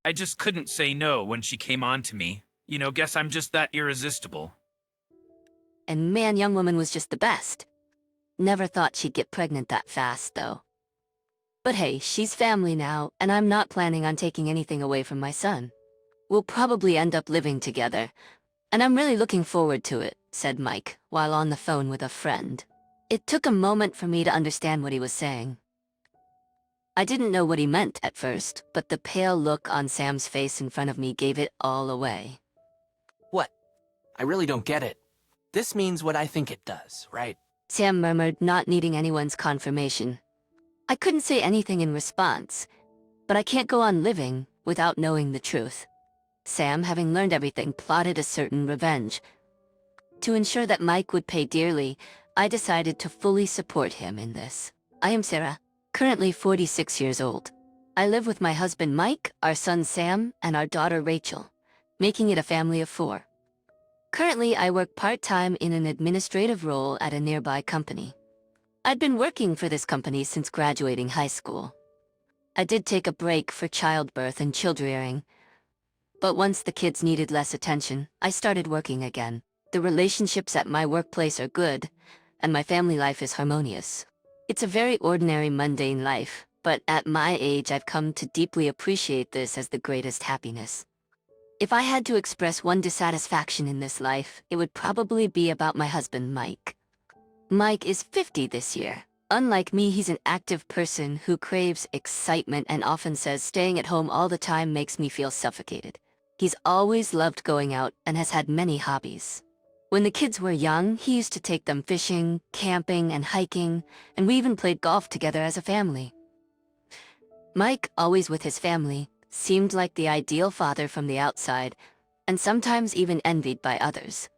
I just couldn't say no when she came on to me. Guess I'm just that irresistible. And man, young woman was just the best. Never thought she'd get pregnant that fast, though. But hey, she's family now, and I'm not planning on taking anything away from my son. We'll probably end up living together, and I'm really looking forward to it, said Mike, while on the phone with a friend. It took a moment for me to understand what he was saying. I didn't know what he meant at first, but the pale look on Sam's face in front of me gave it all away. What? I really don't get it. This means what I think it does, right? Sam murmured, not needing anyone's confirmation. I couldn't say anything in response, but I can't go on living without knowing the truth. Sam, having learned everything, plotted a certain revenge. To ensure that Mike would pay dearly, I decided to fully support him in this. I am Sarah, currently 46 years old. I live with my husband Mike, our son Sam, and our daughter Rachel, making it a family of 4. Currently, I work part-time in an administrative role at a nearby company. I'd been working for this company since graduating high school. I did take a break for childbirth and childrearing, but once the kids needed less attention, I started working again. The relationships at my workplace are good, and my family life is harmonious. It's a very ordinary, mundane life, but at my age, I've come to deeply appreciate this as the greatest happiness. If I had to express one dissatisfaction in this life, it would probably be about my husband, Mike. Mike is 50 this year. Unlike me, he's an active person who craves excitement and often says staying at home all the time makes me feel suffocated. He's always loved going out and has had many hobbies. When the kids were young, he used to take them fishing, camping, and hiking, and we even played golf together as a family. Mike, always with his family, seemed like the ideal father from the outside, and sometimes even envied by others.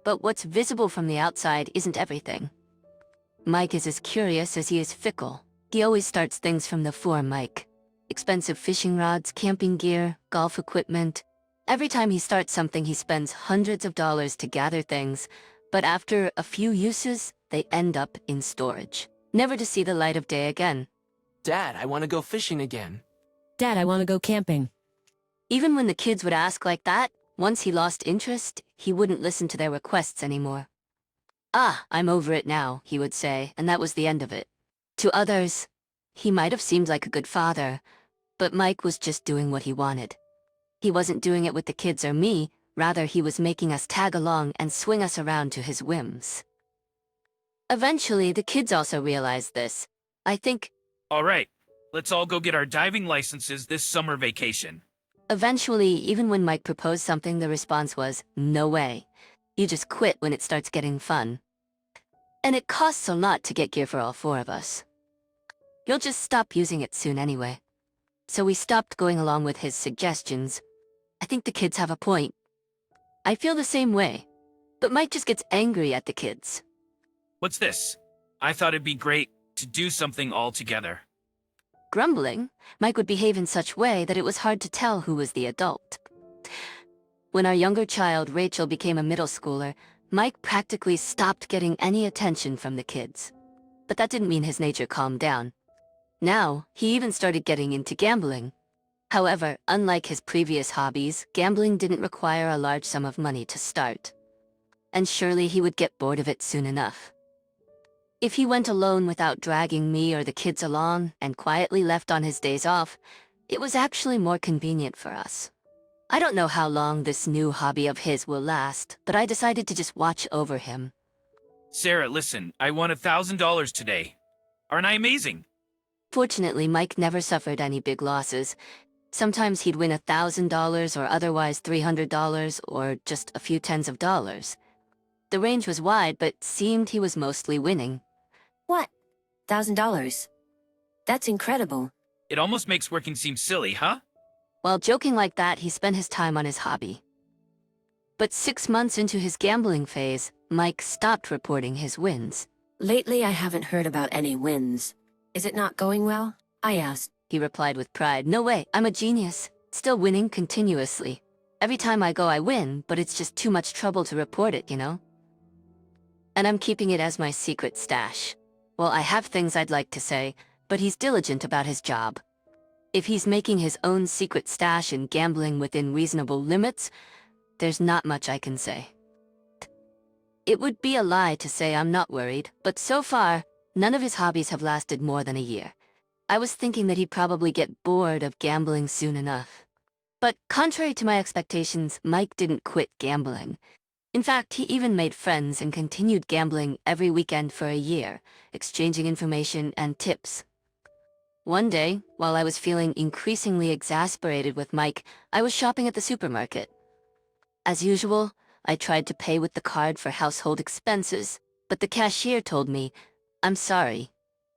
But what's visible from the outside isn't everything. Mike is as curious as he is fickle. He always starts things from the floor, Mike. Expensive fishing rods, camping gear, golf equipment. Every time he starts something, he spends hundreds of dollars to gather things, but after a few uses, they end up in storage, never to see the light of day again. Dad, I want to go fishing again. Dad, I want to go camping. Even when the kids would ask like that, once he lost interest, he wouldn't listen to their requests anymore. "Ah, I'm over it now," he would say, and that was the end of it. To others, he might have seemed like a good father, but Mike was just doing what he wanted. He wasn't doing it with the kids or me, rather he was making us tag along and swing us around to his whims. Eventually, the kids also realized this. I think, All right, let's all go get our diving licenses this summer vacation. eventually, even when Mike proposed something, the response was, "No way. You just quit when it starts getting fun. And it costs a lot to get gear for all 4 of us. You'll just stop using it soon anyway." So we stopped going along with his suggestions. I think the kids have a point. I feel the same way, but Mike just gets angry at the kids. What's this? I thought it'd be great to do something all together. Grumbling, Mike would behave in such way that it was hard to tell who was the adult. When our younger child, Rachel, became a middle schooler, Mike practically stopped getting any attention from the kids. But that didn't mean his nature calmed down. Now, he even started getting into gambling. However, unlike his previous hobbies, gambling didn't require a large sum of money to start. And surely he would get bored of it soon enough. If he went alone without dragging me or the kids along and quietly left on his days off, it was actually more convenient for us. I don't know how long this new hobby of his will last, but I decided to just watch over him. Sarah, listen, I won $1,000 today. Aren't I amazing? Fortunately, Mike never suffered any big losses. Sometimes he'd win $1,000 or otherwise $300 or just a few tens of dollars. The range was wide, but seemed he was mostly winning. What? $1,000? That's incredible. It almost makes working seem silly, huh? While joking like that, he spent his time on his hobby. But 6 months into his gambling phase, Mike stopped reporting his wins. Lately, I haven't heard about any wins. Is it not going well? I asked. He replied with pride, "No way, I'm a genius. Still winning continuously. Every time I go, I win, but it's just too much trouble to report it, you know? And I'm keeping it as my secret stash. Well, I have things I'd like to say, but he's diligent about his job." If he's making his own secret stash and gambling within reasonable limits, there's not much I can say. It would be a lie to say I'm not worried, but so far, none of his hobbies have lasted more than a year. I was thinking that he'd probably get bored of gambling soon enough. But contrary to my expectations, Mike didn't quit gambling. In fact, he even made friends and continued gambling every weekend for a year, exchanging information and tips. One day, while I was feeling increasingly exasperated with Mike, I was shopping at the supermarket. As usual, I tried to pay with the card for household expenses, but the cashier told me, "I'm sorry,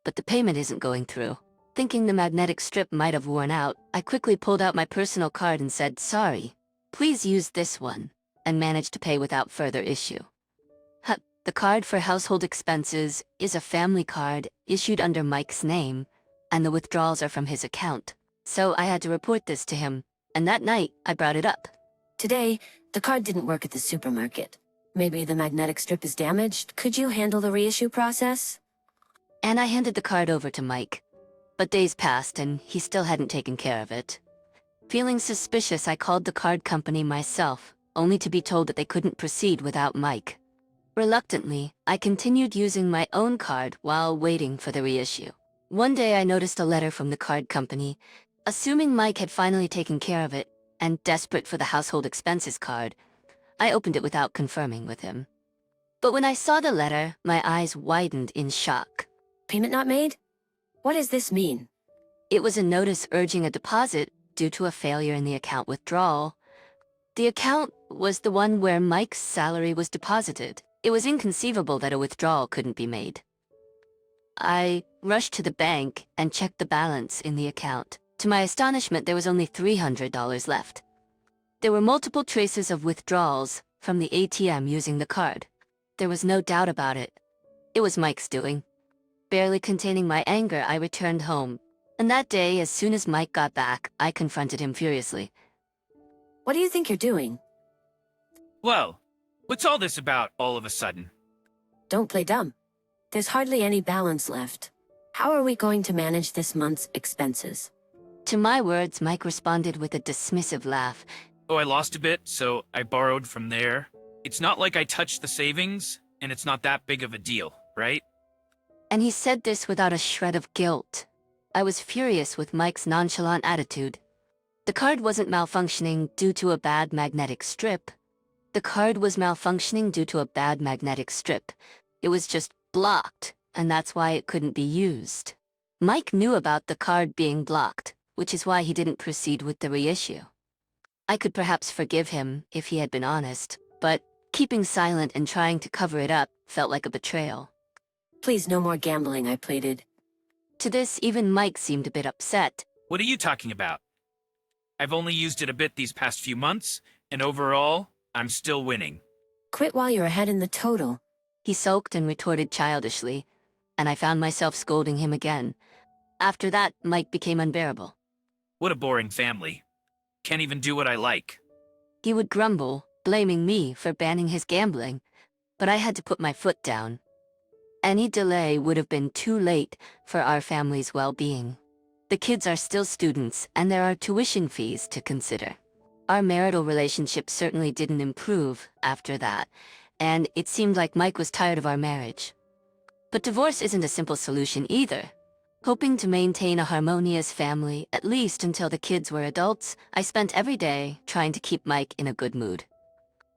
but the payment isn't going through." Thinking the magnetic strip might have worn out, I quickly pulled out my personal card and said, "Sorry, please use this one," and managed to pay without further issue. The card for household expenses is a family card issued under Mike's name, and the withdrawals are from his account. So I had to report this to him, and that night I brought it up. Today, the card didn't work at the supermarket. Maybe the magnetic strip is damaged. Could you handle the reissue process? And I handed the card over to Mike. But days passed and he still hadn't taken care of it. Feeling suspicious, I called the card company myself, only to be told that they couldn't proceed without Mike. Reluctantly, I continued using my own card while waiting for the reissue. One day I noticed a letter from the card company. Assuming Mike had finally taken care of it, and desperate for the household expenses card, I opened it without confirming with him. But when I saw the letter, my eyes widened in shock. Payment not made? What does this mean? It was a notice urging a deposit due to a failure in the account withdrawal. The account was the one where Mike's salary was deposited. It was inconceivable that a withdrawal couldn't be made. I rushed to the bank and checked the balance in the account. To my astonishment, there was only $300 left. There were multiple traces of withdrawals from the ATM using the card. There was no doubt about it. It was Mike's doing. Barely containing my anger, I returned home. And that day, as soon as Mike got back, I confronted him furiously. What do you think you're doing? Well, what's all this about all of a sudden? Don't play dumb. There's hardly any balance left. How are we going to manage this month's expenses? To my words, Mike responded with a dismissive laugh. Oh, I lost a bit, so I borrowed from there. It's not like I touched the savings, and it's not that big of a deal, right? And he said this without a shred of guilt. I was furious with Mike's nonchalant attitude. The card wasn't malfunctioning due to a bad magnetic strip. The card was malfunctioning due to a bad magnetic strip. It was just blocked, and that's why it couldn't be used. Mike knew about the card being blocked, which is why he didn't proceed with the reissue. I could perhaps forgive him if he had been honest, but keeping silent and trying to cover it up felt like a betrayal. Please, no more gambling, I pleaded. To this, even Mike seemed a bit upset. What are you talking about? I've only used it a bit these past few months, and overall, I'm still winning. Quit while you're ahead in the total. He sulked and retorted childishly, and I found myself scolding him again. After that, Mike became unbearable. What a boring family. Can't even do what I like. He would grumble, blaming me for banning his gambling, but I had to put my foot down. Any delay would have been too late for our family's well-being. The kids are still students, and there are tuition fees to consider. Our marital relationship certainly didn't improve after that, and it seemed like Mike was tired of our marriage. But divorce isn't a simple solution either. Hoping to maintain a harmonious family, at least until the kids were adults, I spent every day trying to keep Mike in a good mood.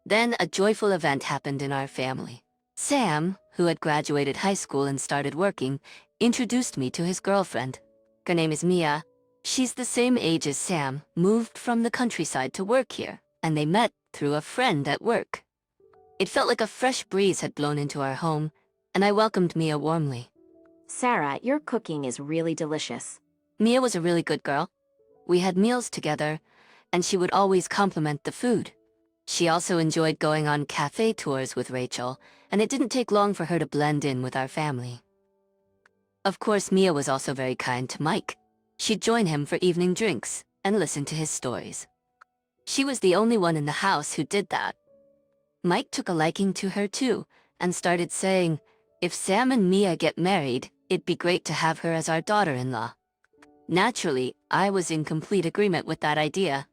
Then a joyful event happened in our family. Sam, who had graduated high school and started working, introduced me to his girlfriend. Her name is Mia. She's the same age as Sam, moved from the countryside to work here, and they met through a friend at work. It felt like a fresh breeze had blown into our home, and I welcomed Mia warmly. Sarah, your cooking is really delicious. Mia was a really good girl. We had meals together, and she would always compliment the food. She also enjoyed going on cafe tours with Rachel, and it didn't take long for her to blend in with our family. Of course, Mia was also very kind to Mike. She'd join him for evening drinks and listen to his stories. She was the only one in the house who did that. Mike took a liking to her too, and started saying, if Sam and Mia get married, it'd be great to have her as our daughter-in-law. Naturally, I was in complete agreement with that idea.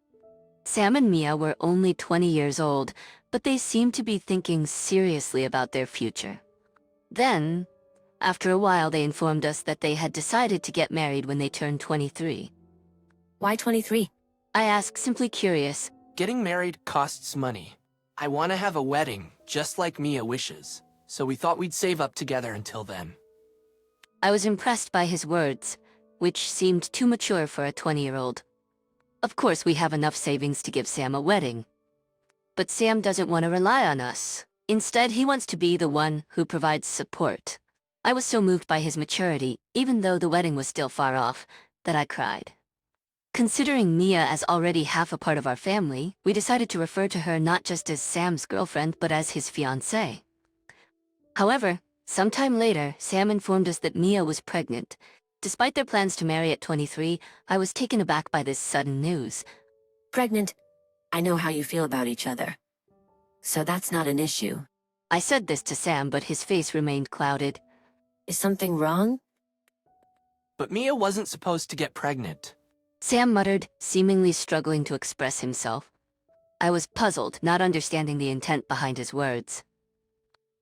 Sam and Mia were only 20 years old, but they seemed to be thinking seriously about their future. Then, after a while, they informed us that they had decided to get married when they turned 23. Why 23? I asked, simply curious. Getting married costs money. I want to have a wedding, just like Mia wishes, so we thought we'd save up together until then. I was impressed by his words, which seemed too mature for a 20-year-old. Of course, we have enough savings to give Sam a wedding. But Sam doesn't want to rely on us. Instead, he wants to be the one who provides support. I was so moved by his maturity, even though the wedding was still far off, that I cried. Considering Mia as already half a part of our family, we decided to refer to her not just as Sam's girlfriend, but as his fiancée. However, sometime later, Sam informed us that Mia was pregnant. Despite their plans to marry at 23, I was taken aback by this sudden news. Pregnant. I know how you feel about each other. So that's not an issue. I said this to Sam, but his face remained clouded. Is something wrong? But Mia wasn't supposed to get pregnant. Sam muttered, seemingly struggling to express himself. I was puzzled, not understanding the intent behind his words.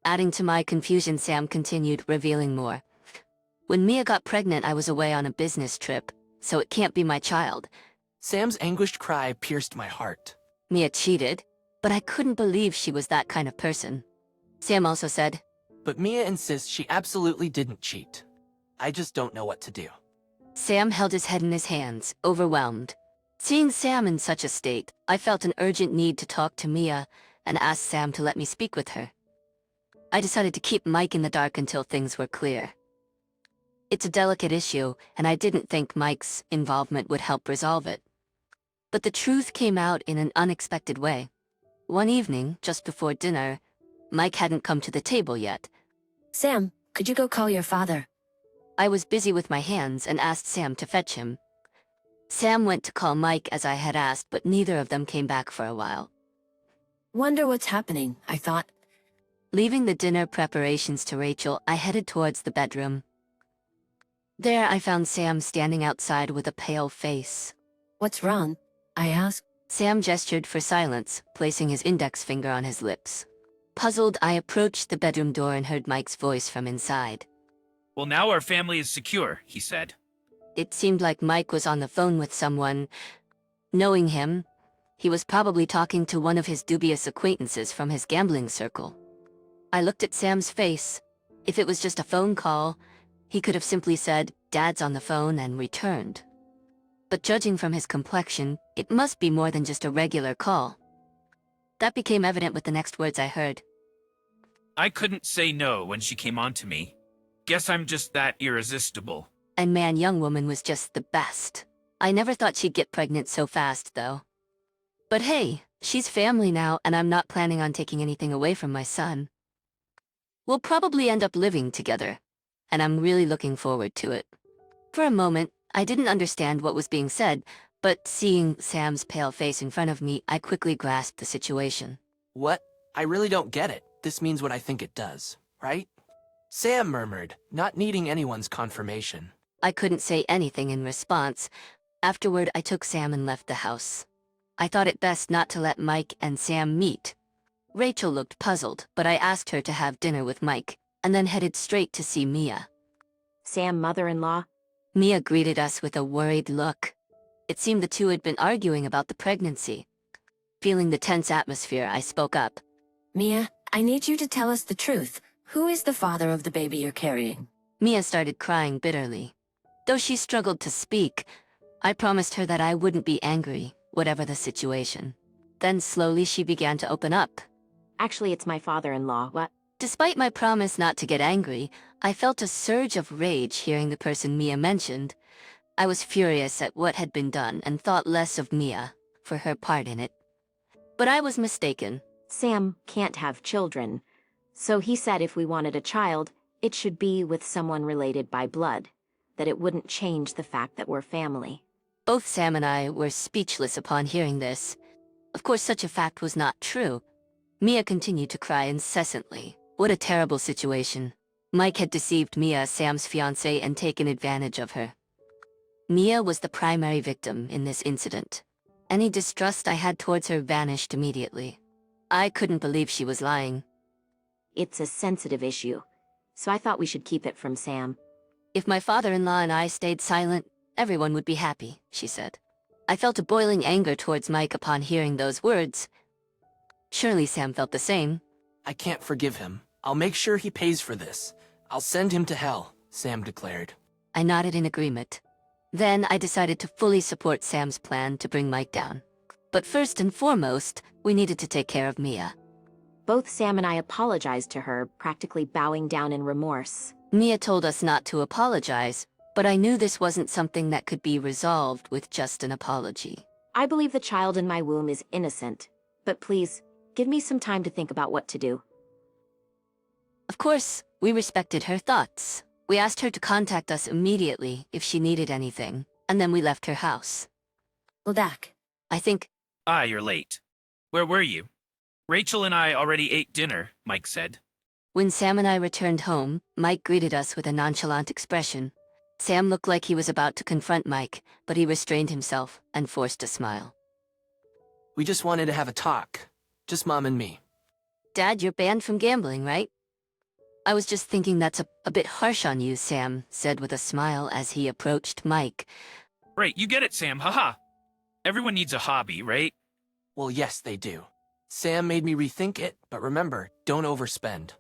Adding to my confusion, Sam continued, revealing more. When Mia got pregnant, I was away on a business trip, so it can't be my child. Sam's anguished cry pierced my heart. Mia cheated, but I couldn't believe she was that kind of person. Sam also said, But Mia insists she absolutely didn't cheat. I just don't know what to do. Sam held his head in his hands, overwhelmed. Seeing Sam in such a state, I felt an urgent need to talk to Mia and asked Sam to let me speak with her. I decided to keep Mike in the dark until things were clear. It's a delicate issue, and I didn't think Mike's involvement would help resolve it. But the truth came out in an unexpected way. One evening, just before dinner, Mike hadn't come to the table yet. Sam, could you go call your father? I was busy with my hands and asked Sam to fetch him. Sam went to call Mike as I had asked, but neither of them came back for a while. Wonder what's happening, I thought. Leaving the dinner preparations to Rachel, I headed towards the bedroom. There I found Sam standing outside with a pale face. What's wrong? I asked. Sam gestured for silence, placing his index finger on his lips. Puzzled, I approached the bedroom door and heard Mike's voice from inside. Well, now our family is secure, he said. It seemed like Mike was on the phone with someone. Knowing him, he was probably talking to one of his dubious acquaintances from his gambling circle. I looked at Sam's face. If it was just a phone call, he could have simply said, "Dad's on the phone," and returned. But judging from his complexion, it must be more than just a regular call. That became evident with the next words I heard. I couldn't say no when she came on to me. Guess I'm just that irresistible. And man, young woman was just the best. I never thought she'd get pregnant so fast, though. But hey, she's family now, and I'm not planning on taking anything away from my son. We'll probably end up living together, and I'm really looking forward to it. For a moment, I didn't understand what was being said, but seeing Sam's pale face in front of me, I quickly grasped the situation. What? I really don't get it. This means what I think it does, right? Sam murmured, not needing anyone's confirmation. I couldn't say anything in response. Afterward, I took Sam and left the house. I thought it best not to let Mike and Sam meet. Rachel looked puzzled, but I asked her to have dinner with Mike, and then headed straight to see Mia. Sam, mother-in-law? Mia greeted us with a worried look. It seemed the two had been arguing about the pregnancy. Feeling the tense atmosphere, I spoke up. Mia, I need you to tell us the truth. Who is the father of the baby you're carrying? Mia started crying bitterly. Though she struggled to speak, I promised her that I wouldn't be angry, whatever the situation. Then slowly she began to open up. Actually, it's my father-in-law. What? Despite my promise not to get angry, I felt a surge of rage hearing the person Mia mentioned. I was furious at what had been done and thought less of Mia for her part in it. But I was mistaken. Sam can't have children. So he said if we wanted a child, it should be with someone related by blood, that it wouldn't change the fact that we're family. Both Sam and I were speechless upon hearing this. Of course, such a fact was not true. Mia continued to cry incessantly. What a terrible situation. Mike had deceived Mia, Sam's fiancée, and taken advantage of her. Mia was the primary victim in this incident. Any distrust I had towards her vanished immediately. I couldn't believe she was lying. It's a sensitive issue, so I thought we should keep it from Sam. If my father-in-law and I stayed silent, everyone would be happy, she said. I felt a boiling anger towards Mike upon hearing those words. Surely Sam felt the same. I can't forgive him. I'll make sure he pays for this. I'll send him to hell, Sam declared. I nodded in agreement. Then I decided to fully support Sam's plan to bring Mike down. But first and foremost, we needed to take care of Mia. Both Sam and I apologized to her, practically bowing down in remorse. Mia told us not to apologize, but I knew this wasn't something that could be resolved with just an apology. I believe the child in my womb is innocent, but please, give me some time to think about what to do. Of course, we respected her thoughts. We asked her to contact us immediately if she needed anything, and then we left her house. Well, Dak. I think Ah, you're late. Where were you? Rachel and I already ate dinner, Mike said. when Sam and I returned home, Mike greeted us with a nonchalant expression. Sam looked like he was about to confront Mike, but he restrained himself and forced a smile. We just wanted to have a talk. Just Mom and me. Dad, you're banned from gambling, right? I was just thinking that's a bit harsh on you, Sam said with a smile as he approached Mike. Right, you get it, Sam, haha. Everyone needs a hobby, right? Well, yes, they do. Sam made me rethink it, but remember, don't overspend.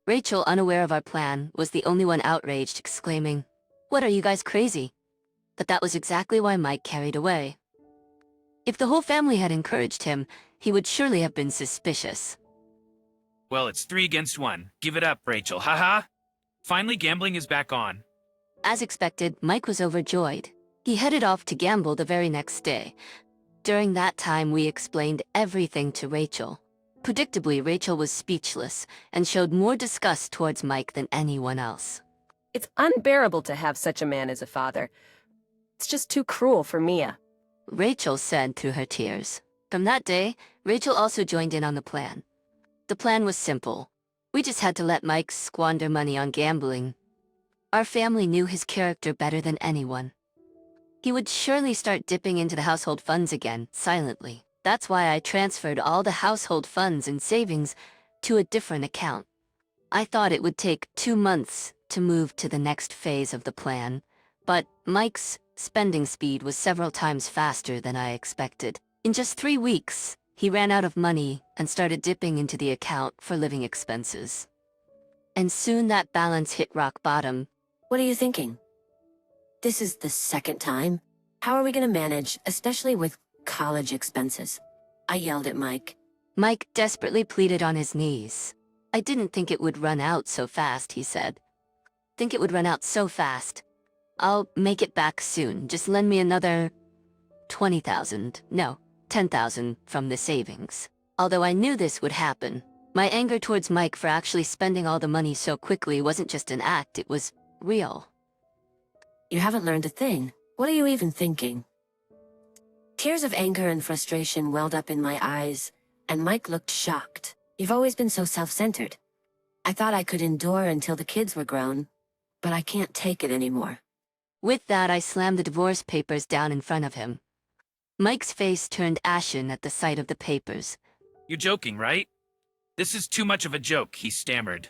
Rachel, unaware of our plan, was the only one outraged, exclaiming, "What, are you guys crazy?" But that was exactly why Mike carried away. If the whole family had encouraged him, he would surely have been suspicious. Well, it's 3 against 1. Give it up, Rachel, haha. Finally, gambling is back on. As expected, Mike was overjoyed. He headed off to gamble the very next day. During that time, we explained everything to Rachel. Predictably, Rachel was speechless and showed more disgust towards Mike than anyone else. It's unbearable to have such a man as a father. It's just too cruel for Mia. Rachel said through her tears. From that day, Rachel also joined in on the plan. The plan was simple. We just had to let Mike squander money on gambling. Our family knew his character better than anyone. He would surely start dipping into the household funds again, silently. That's why I transferred all the household funds and savings to a different account. I thought it would take 2 months to move to the next phase of the plan, but Mike's spending speed was several times faster than I expected. In just 3 weeks, he ran out of money and started dipping into the account for living expenses. And soon that balance hit rock bottom. What are you thinking? This is the second time. How are we gonna manage, especially with college expenses? I yelled at Mike. Mike desperately pleaded on his knees. I didn't think it would run out so fast, he said. Think it would run out so fast. I'll make it back soon. Just lend me another 20,000. No, 10,000 from the savings. Although I knew this would happen, my anger towards Mike for actually spending all the money so quickly wasn't just an act, it was real. You haven't learned a thing. What are you even thinking? Tears of anger and frustration welled up in my eyes, and Mike looked shocked. You've always been so self-centered. I thought I could endure until the kids were grown, but I can't take it anymore. With that, I slammed the divorce papers down in front of him. Mike's face turned ashen at the sight of the papers. You're joking, right? This is too much of a joke, he stammered.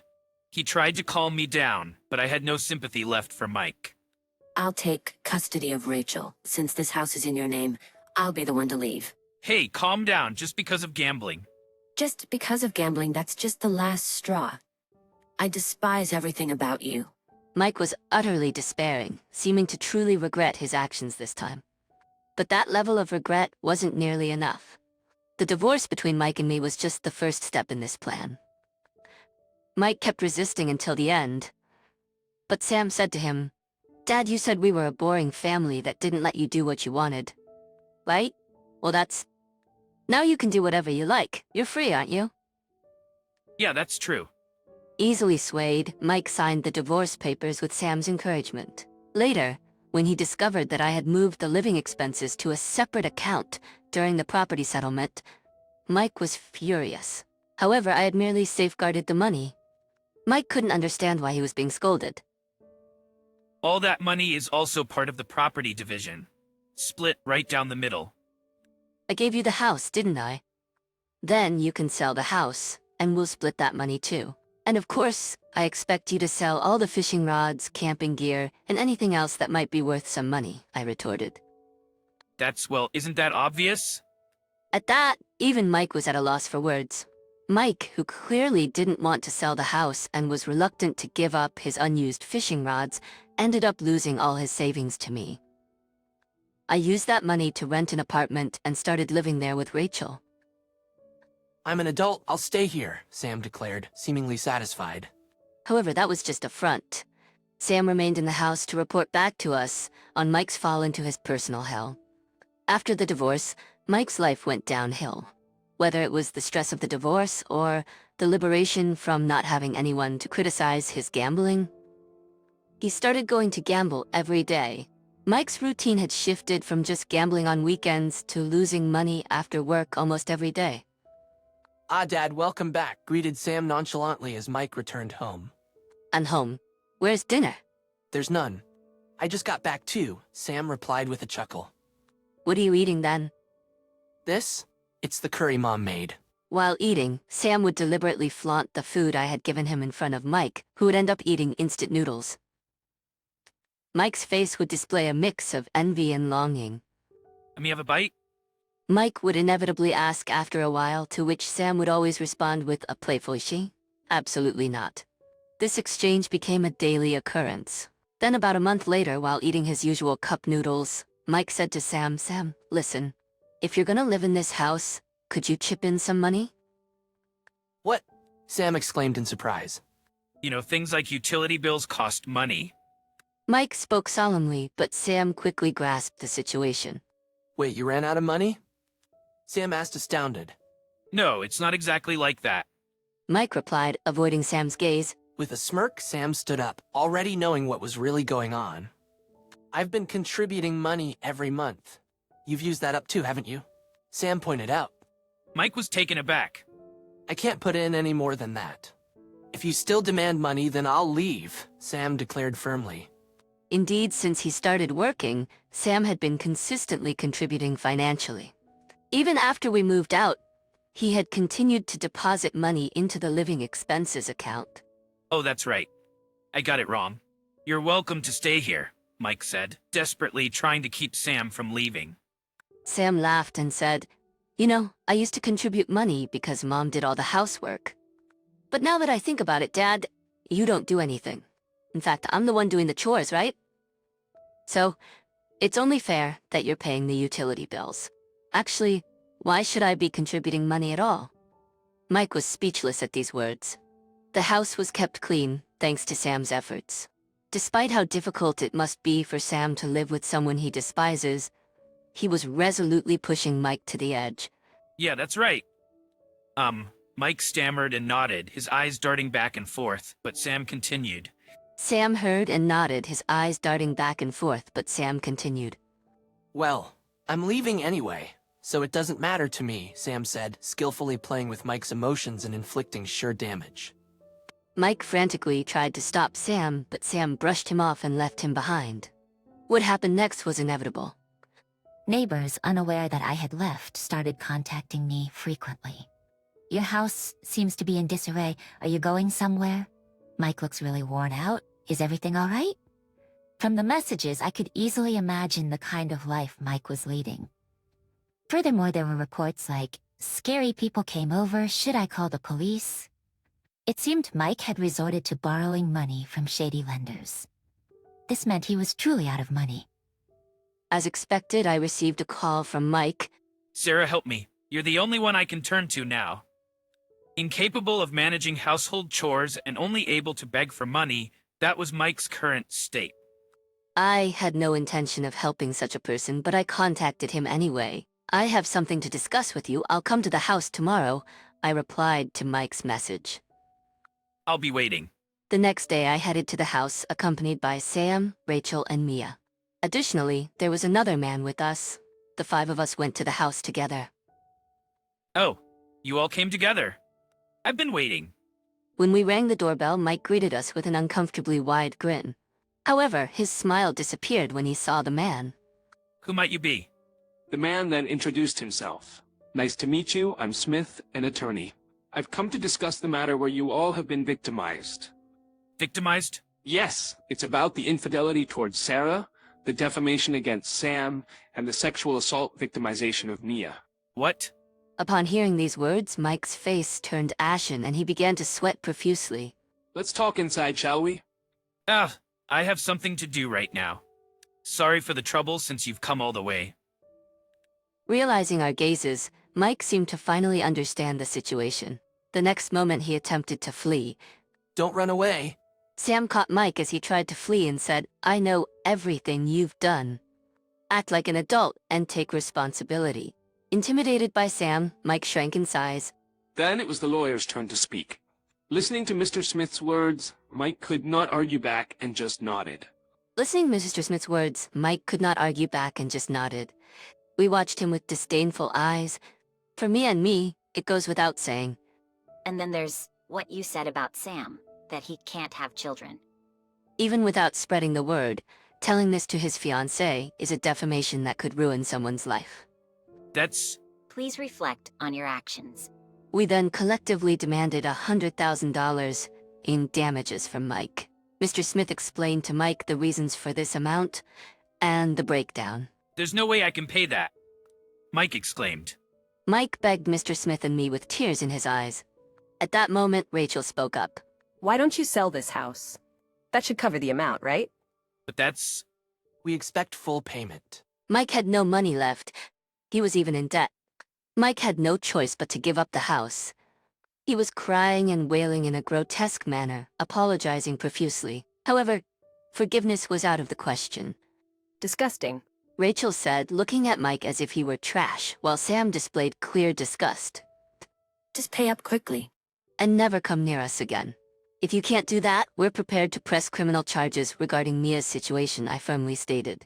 He tried to calm me down, but I had no sympathy left for Mike. I'll take custody of Rachel. Since this house is in your name, I'll be the one to leave. Hey, calm down, just because of gambling. Just because of gambling, that's just the last straw. I despise everything about you. Mike was utterly despairing, seeming to truly regret his actions this time. But that level of regret wasn't nearly enough. The divorce between Mike and me was just the first step in this plan. Mike kept resisting until the end. But Sam said to him, "Dad, you said we were a boring family that didn't let you do what you wanted. Right? Well, now you can do whatever you like. You're free, aren't you?" Yeah, that's true. Easily swayed, Mike signed the divorce papers with Sam's encouragement. Later, when he discovered that I had moved the living expenses to a separate account during the property settlement, Mike was furious. However, I had merely safeguarded the money. Mike couldn't understand why he was being scolded. All that money is also part of the property division. Split right down the middle. I gave you the house, didn't I? Then you can sell the house, and we'll split that money too. And of course, I expect you to sell all the fishing rods, camping gear, and anything else that might be worth some money, I retorted. Well, isn't that obvious? At that, even Mike was at a loss for words. Mike, who clearly didn't want to sell the house and was reluctant to give up his unused fishing rods, ended up losing all his savings to me. I used that money to rent an apartment and started living there with Rachel. I'm an adult, I'll stay here, Sam declared, seemingly satisfied. However, that was just a front. Sam remained in the house to report back to us on Mike's fall into his personal hell. After the divorce, Mike's life went downhill. Whether it was the stress of the divorce or the liberation from not having anyone to criticize his gambling, he started going to gamble every day. Mike's routine had shifted from just gambling on weekends to losing money after work almost every day. Ah, Dad, welcome back, greeted Sam nonchalantly as Mike returned home. And home. Where's dinner? There's none. I just got back too, Sam replied with a chuckle. What are you eating then? This? It's the curry Mom made. While eating, Sam would deliberately flaunt the food I had given him in front of Mike, who would end up eating instant noodles. Mike's face would display a mix of envy and longing. Let me have a bite? Mike would inevitably ask after a while, to which Sam would always respond with a playful "she? Absolutely not." This exchange became a daily occurrence. Then about a month later, while eating his usual cup noodles, Mike said to Sam, "Sam, listen, if you're gonna live in this house, could you chip in some money?" What? Sam exclaimed in surprise. You know, things like utility bills cost money. Mike spoke solemnly, but Sam quickly grasped the situation. Wait, you ran out of money? Sam asked, astounded. No, it's not exactly like that. Mike replied, avoiding Sam's gaze. With a smirk, Sam stood up, already knowing what was really going on. I've been contributing money every month. You've used that up too, haven't you? Sam pointed out. Mike was taken aback. I can't put in any more than that. If you still demand money, then I'll leave, Sam declared firmly. Indeed, since he started working, Sam had been consistently contributing financially. Even after we moved out, he had continued to deposit money into the living expenses account. Oh, that's right. I got it wrong. You're welcome to stay here, Mike said, desperately trying to keep Sam from leaving. Sam laughed and said, "You know, I used to contribute money because Mom did all the housework. But now that I think about it, Dad, you don't do anything. In fact, I'm the one doing the chores, right? So, it's only fair that you're paying the utility bills. Actually, why should I be contributing money at all?" Mike was speechless at these words. The house was kept clean, thanks to Sam's efforts. Despite how difficult it must be for Sam to live with someone he despises, he was resolutely pushing Mike to the edge. Yeah, that's right. Mike stammered and nodded, his eyes darting back and forth, but Sam continued. Sam heard and nodded, his eyes darting back and forth, but Sam continued. Well, I'm leaving anyway, so it doesn't matter to me, Sam said, skillfully playing with Mike's emotions and inflicting sure damage. Mike frantically tried to stop Sam, but Sam brushed him off and left him behind. What happened next was inevitable. Neighbors, unaware that I had left, started contacting me frequently. "Your house seems to be in disarray. Are you going somewhere? Mike looks really worn out. Is everything all right?" From the messages, I could easily imagine the kind of life Mike was leading. Furthermore, there were reports like, "Scary people came over, should I call the police?" It seemed Mike had resorted to borrowing money from shady lenders. This meant he was truly out of money. As expected, I received a call from Mike. Sarah, help me. You're the only one I can turn to now. Incapable of managing household chores and only able to beg for money, that was Mike's current state. I had no intention of helping such a person, but I contacted him anyway. "I have something to discuss with you. I'll come to the house tomorrow," I replied to Mike's message. I'll be waiting. The next day, I headed to the house, accompanied by Sam, Rachel, and Mia. Additionally, there was another man with us. The 5 of us went to the house together. Oh, you all came together. I've been waiting. When we rang the doorbell, Mike greeted us with an uncomfortably wide grin. However, his smile disappeared when he saw the man. Who might you be? The man then introduced himself. Nice to meet you, I'm Smith, an attorney. I've come to discuss the matter where you all have been victimized. Victimized? Yes, it's about the infidelity towards Sarah, the defamation against Sam, and the sexual assault victimization of Mia. What? Upon hearing these words, Mike's face turned ashen and he began to sweat profusely. Let's talk inside, shall we? I have something to do right now. Sorry for the trouble since you've come all the way. Realizing our gazes, Mike seemed to finally understand the situation. The next moment he attempted to flee. Don't run away. Sam caught Mike as he tried to flee and said, "I know everything you've done. Act like an adult and take responsibility." Intimidated by Sam, Mike shrank in size. Then it was the lawyer's turn to speak. Listening to Mr. Smith's words, Mike could not argue back and just nodded. Listening to Mr. Smith's words, Mike could not argue back and just nodded. We watched him with disdainful eyes. For me, it goes without saying. And then there's what you said about Sam, that he can't have children. Even without spreading the word, telling this to his fiancée is a defamation that could ruin someone's life. That's... Please reflect on your actions. We then collectively demanded $100,000 in damages from Mike. Mr. Smith explained to Mike the reasons for this amount and the breakdown. There's no way I can pay that, Mike exclaimed. Mike begged Mr. Smith and me with tears in his eyes. At that moment, Rachel spoke up. Why don't you sell this house? That should cover the amount, right? But that's... We expect full payment. Mike had no money left. He was even in debt. Mike had no choice but to give up the house. He was crying and wailing in a grotesque manner, apologizing profusely. However, forgiveness was out of the question. Disgusting. Rachel said, looking at Mike as if he were trash, while Sam displayed clear disgust. Just pay up quickly. And never come near us again. If you can't do that, we're prepared to press criminal charges regarding Mia's situation, I firmly stated.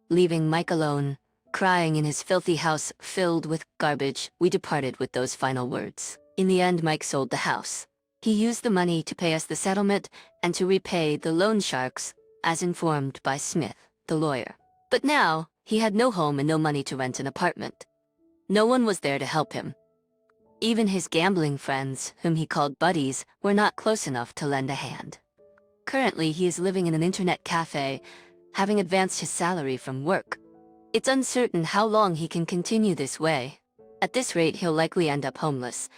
Leaving Mike alone, crying in his filthy house filled with garbage, we departed with those final words. In the end, Mike sold the house. He used the money to pay us the settlement and to repay the loan sharks, as informed by Smith, the lawyer. But now, he had no home and no money to rent an apartment. No one was there to help him. Even his gambling friends, whom he called buddies, were not close enough to lend a hand. Currently, he is living in an internet cafe, having advanced his salary from work. It's uncertain how long he can continue this way. At this rate, he'll likely end up homeless.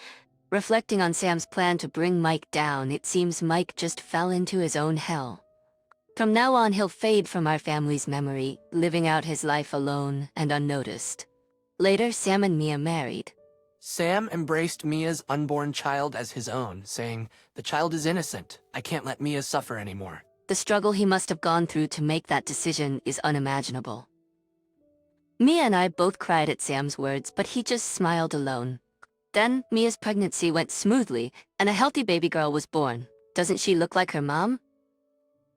Reflecting on Sam's plan to bring Mike down, it seems Mike just fell into his own hell. From now on, he'll fade from our family's memory, living out his life alone and unnoticed. Later, Sam and Mia married. Sam embraced Mia's unborn child as his own, saying, "The child is innocent. I can't let Mia suffer anymore." The struggle he must have gone through to make that decision is unimaginable. Mia and I both cried at Sam's words, but he just smiled alone. Then, Mia's pregnancy went smoothly, and a healthy baby girl was born. Doesn't she look like her mom?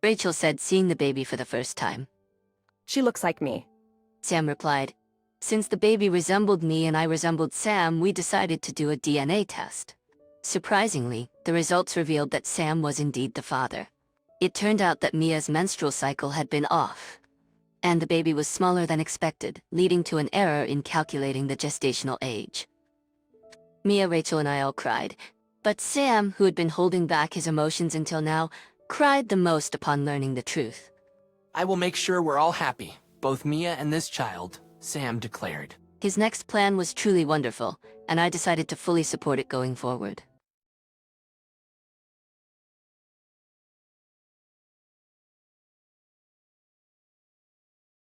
Rachel said, seeing the baby for the first time. She looks like me. Sam replied. Since the baby resembled me and I resembled Sam, we decided to do a DNA test. Surprisingly, the results revealed that Sam was indeed the father. It turned out that Mia's menstrual cycle had been off, and the baby was smaller than expected, leading to an error in calculating the gestational age. Mia, Rachel, and I all cried, but Sam, who had been holding back his emotions until now, cried the most upon learning the truth. "I will make sure we're all happy, both Mia and this child," Sam declared. His next plan was truly wonderful, and I decided to fully support it going forward.